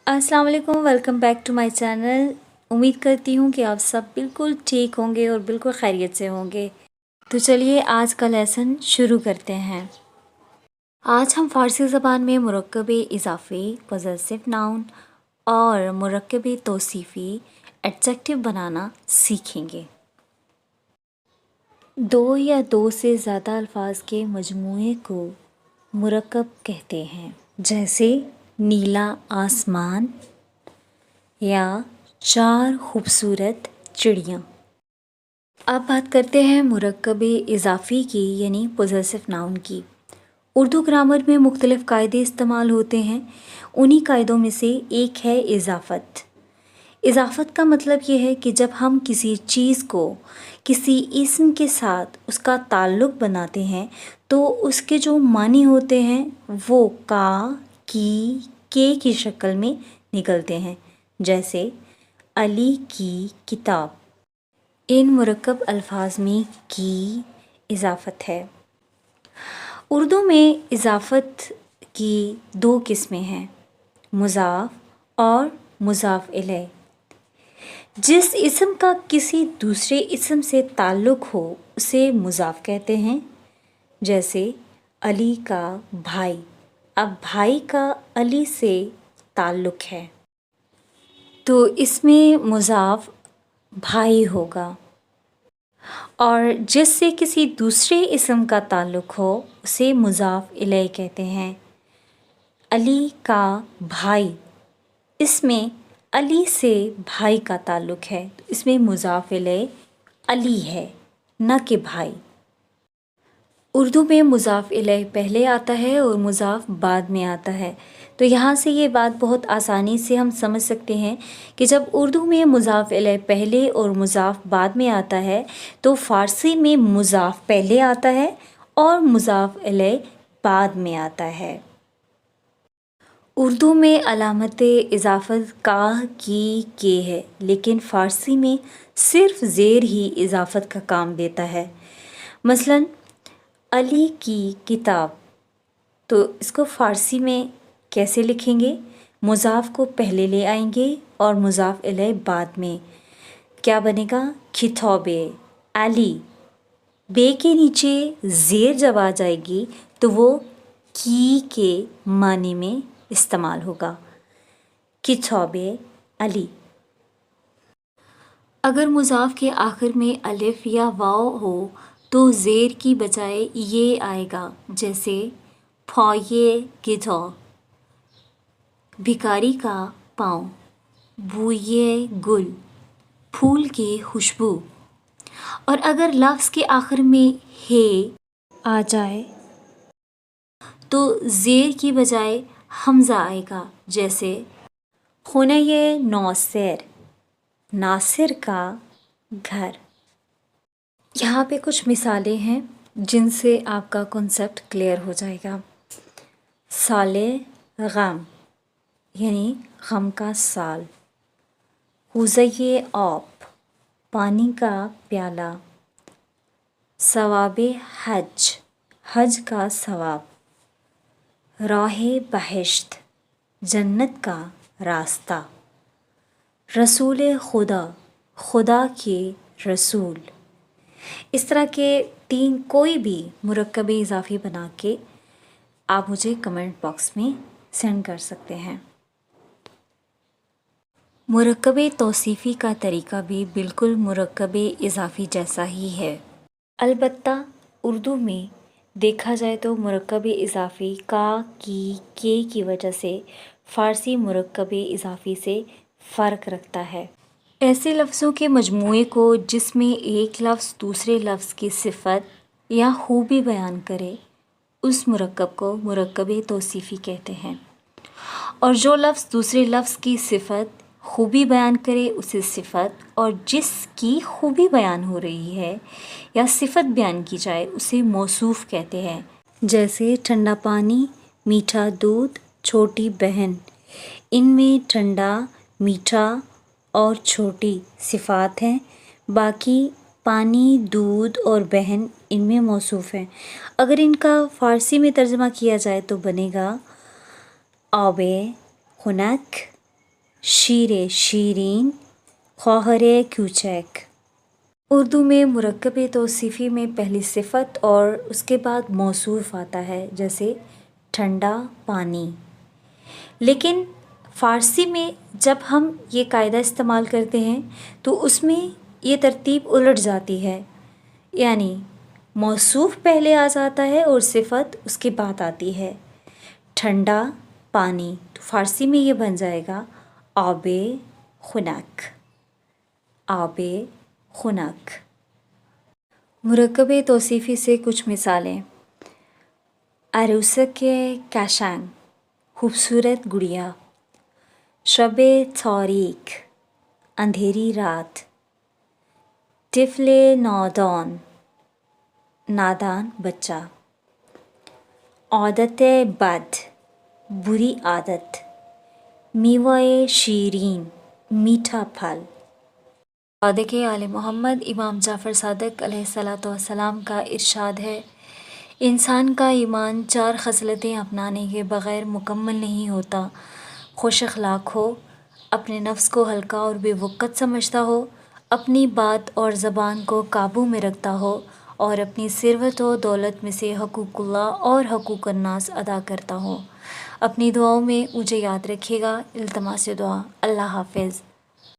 अस्सलाम वालेकुम, welcome back to my channel. उम्मीद करती हूँ कि आप सब बिल्कुल ठीक होंगे और बिल्कुल खैरियत से होंगे। तो चलिए आज का लेसन शुरू करते हैं। आज हम फ़ारसी ज़बान में मुरक्कब इज़ाफ़ी, पॉसेसिव नाउन और मुरक्कब तौसीफ़ी एडजेक्टिव बनाना सीखेंगे। दो या दो से ज़्यादा अल्फाज के मजमूए को मुरक्कब कहते हैं, जैसे नीला आसमान या चार खूबसूरत चिड़ियाँ। अब बात करते हैं मुरक्कब इज़ाफ़ी की, यानी पॉसेसिव नाउन की। उर्दू ग्रामर में मुख्तलिफ़ कायदे इस्तेमाल होते हैं। उन्हीं कायदों में से एक है इज़ाफ़त। इज़ाफ़त का मतलब ये है कि जब हम किसी चीज़ को किसी इस्म के साथ उसका ताल्लुक़ बनाते हैं तो उसके जो मानी होते हैं वो का, के की शक्ल में निकलते हैं, जैसे अली की किताब। इन मुरक्कब अल्फाज में की इज़ाफ़त है। उर्दू में इज़ाफ़त की दो किस्में हैं, मुज़ाफ़ और मुज़ाफ़ इलैह। जिस इस्म का किसी दूसरे इस्म से ताल्लुक़ हो उसे मुज़ाफ़ कहते हैं, जैसे अली का भाई। अब भाई का अली से ताल्लुक़ है तो इसमें मुज़ाफ़ भाई होगा, और जिससे किसी दूसरे इस्म का ताल्लुक़ हो उसे मुज़ाफ़ इलैह कहते हैं। अली का भाई, इसमें अली से भाई का ताल्लुक़ है तो इसमें मुज़ाफ़ इलैह अली है, न कि भाई। उर्दू में मुज़ाफ़ इलैह पहले आता है और मुज़ाफ़ बाद में आता है। तो यहाँ से ये बात बहुत आसानी से हम समझ सकते हैं कि जब उर्दू में मुज़ाफ़ इलैह पहले और मुज़ाफ़ बाद में आता है तो फ़ारसी में मुज़ाफ़ पहले आता है और मुज़ाफ़ इलैह बाद में आता है। उर्दू में अलामत इज़ाफ़त का, की, के है, लेकिन फ़ारसी में सिर्फ़ ज़ेर ही इज़ाफ़त का काम देता है। मसलन अली की किताब, तो इसको फ़ारसी में कैसे लिखेंगे? मुज़ाफ़ को पहले ले आएंगे और मुज़ाफ़ इलैह बाद में। क्या बनेगा? खिताबे अली। बे के नीचे ज़ेर जब आ जाएगी तो वो की के मानी में इस्तेमाल होगा, किताबे अली। अगर मुज़ाफ़ के आखिर में अलिफ या वाव हो तो ज़ेर की बजाय ये आएगा, जैसे फौये गिधा, भिखारी का पाँव, बूये गुल, फूल की खुशबू। और अगर लफ्ज़ के आखिर में हे आ जाए तो ज़ेर की बजाय हमज़ा आएगा, जैसे खुनये नौसेर, नासिर का घर। यहाँ पे कुछ मिसालें हैं जिनसे आपका कॉन्सेप्ट क्लियर हो जाएगा। साले गम, यानी गम का साल। हुज़ये आब, पानी का प्याला। सवाबे हज, हज का सवाब। राहे बहिश्त, जन्नत का रास्ता। रसूल खुदा, खुदा के रसूल। इस तरह के तीन कोई भी मुरक्कब इज़ाफ़ी बना के आप मुझे कमेंट बॉक्स में सेंड कर सकते हैं। मुरक्कब तौसीफ़ी का तरीका भी बिल्कुल मुरक्कब इज़ाफ़ी जैसा ही है। अलबत्ता उर्दू में देखा जाए तो मुरक्कब इज़ाफ़ी का, की, के की वजह से फ़ारसी मुरक्कब इज़ाफ़ी से फ़र्क रखता है। ऐसे लफ्ज़ों के मजमूए को जिसमें एक लफ्ज़ दूसरे लफ्ज़ की सिफ़त या खूबी बयान करे उस मुरक्कब को मुरक्कब तौसीफ़ी कहते हैं, और जो लफ्ज़ दूसरे लफ्ज़ की सिफ़त खूबी बयान करे उसे सिफ़त, और जिसकी खूबी बयान हो रही है या सिफ़त बयान की जाए उसे मौसूफ़ कहते हैं, जैसे ठंडा पानी, मीठा दूध, छोटी बहन। इनमें ठंडा, मीठा और छोटी सिफ़ात हैं, बाकी पानी, दूध और बहन इनमें मौसूफ़ हैं। अगर इनका फ़ारसी में तर्जुमा किया जाए तो बनेगा आबे खुनक شیر شیرین، خواہر کوچک۔ اردو میں مرکب توصیفی میں پہلی صفت اور اس کے بعد موصوف آتا ہے، جیسے ٹھنڈا پانی۔ لیکن فارسی میں جب ہم یہ قاعدہ استعمال کرتے ہیں تو اس میں یہ ترتیب الٹ جاتی ہے، یعنی موصوف پہلے آ جاتا ہے اور صفت اس کے بعد آتی ہے۔ ٹھنڈا پانی، تو فارسی میں یہ بن جائے گا آب خنک، آب خنک۔ مرکب توصیفی سے کچھ مثالیں: عروسک قشنگ، خوبصورت گڑیا۔ شب تاریک، اندھیری رات۔ طفل نادان، نادان بچہ۔ عادت بد، بری عادت۔ میوہ شیرین، میٹھا پھل۔ صادق آل محمد امام جعفر صادق علیہ الصلوۃ والسلام کا ارشاد ہے: انسان کا ایمان 4 خصلتیں اپنانے کے بغیر مکمل نہیں ہوتا: خوش اخلاق ہو، اپنے نفس کو ہلکا اور بے وقت سمجھتا ہو، اپنی بات اور زبان کو قابو میں رکھتا ہو، اور اپنی ثروت و دولت میں سے حقوق اللہ اور حقوق الناس ادا کرتا ہو۔ اپنی دعاؤں میں مجھے یاد رکھیے گا۔ التماس دعا۔ اللہ حافظ۔